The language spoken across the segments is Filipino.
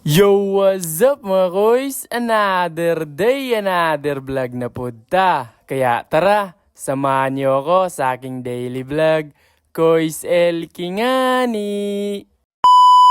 Yo, what's up mga koys? Another day, another vlog na punta. Kaya tara, samahan niyo ako sa aking daily vlog. Koys El Kingani!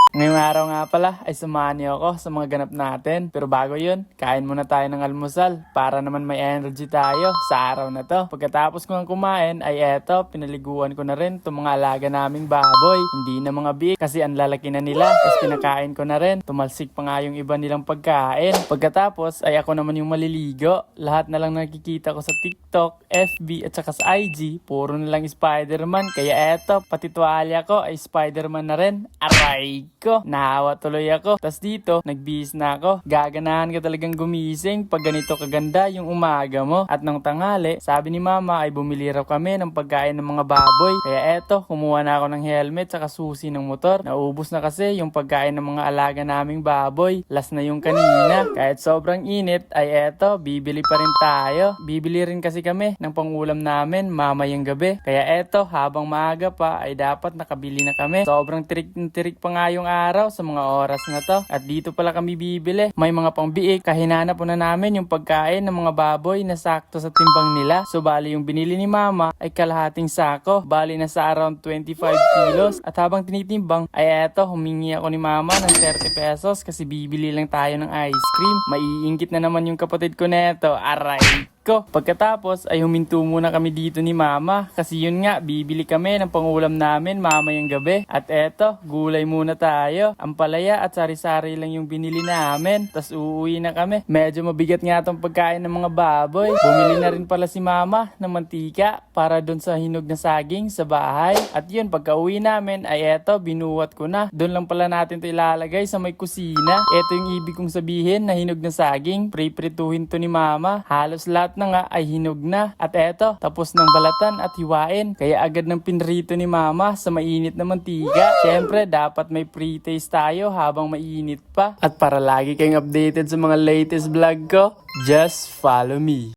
Ngayong araw nga pala ay samahan niyo ako sa mga ganap natin. Pero bago yun, kain muna tayo ng almusal para naman may energy tayo sa araw na to. Pagkatapos ko ng kumain ay eto, pinaliguan ko na rin itong mga alaga naming baboy. Hindi na mga big kasi ang lalaki na nila. Tapos pinakain ko na rin. Tumalsik pa nga yung iba nilang pagkain. Pagkatapos ay ako naman yung maliligo. Lahat na lang nakikita ko sa TikTok, FB at saka sa IG. Puro na lang Spider-Man. Kaya eto, pati tuwalya ko ay Spider-Man na rin. Aray ko, nahawa tuloy ako. Tas dito, nagbihis na ako. Gaganahan ka talagang gumising pag ganito kaganda yung umaga mo. At nung tanghali, sabi ni mama ay bumili raw kami ng pagkain ng mga baboy. Kaya eto, kumuha na ako ng helmet saka susi ng motor. Naubos na kasi yung pagkain ng mga alaga naming baboy. Last na yung kanina. Kahit sobrang init, ay eto, bibili pa rin tayo. Bibili rin kasi kami ng pangulam namin mamayang gabi. Kaya eto, habang maaga pa ay dapat nakabili na kami. Sobrang tirik pa nga yung araw sa mga oras na to. At dito pala kami bibili. May mga pangbiik. Kahinanap po na namin yung pagkain ng mga baboy na sakto sa timbang nila. So bali yung binili ni mama ay kalahating sako. Bali na sa around 25 kilos. At habang tinitimbang ay eto, humingi ako ni mama ng 30 pesos kasi bibili lang tayo ng ice cream. Maiingit na naman yung kapatid ko neto. Aray ko. Pagkatapos ay huminto muna kami dito ni mama kasi yun nga, bibili kami ng pangulam namin mamayang gabi. At eto, gulay muna tayo. Ampalaya at sari-sari lang yung binili namin. Tas uuwi na kami. Medyo mabigat nga tong pagkain ng mga baboy. Bumili na rin pala si mama ng mantika para dun sa hinog na saging sa bahay. At yun, pagka uwi namin ay eto, binuwat ko na. Dun lang pala natin to ilalagay sa may kusina. Eto yung ibig kong sabihin na hinog na saging. Pre-prituhin to ni mama. Halos lahat na nga ay hinog na. At eto, tapos ng balatan at hiwain. Kaya agad ng pinrito ni mama sa mainit na mantika. Syempre, dapat may pre-taste tayo habang mainit pa. At para lagi kayong updated sa mga latest vlog ko, just follow me.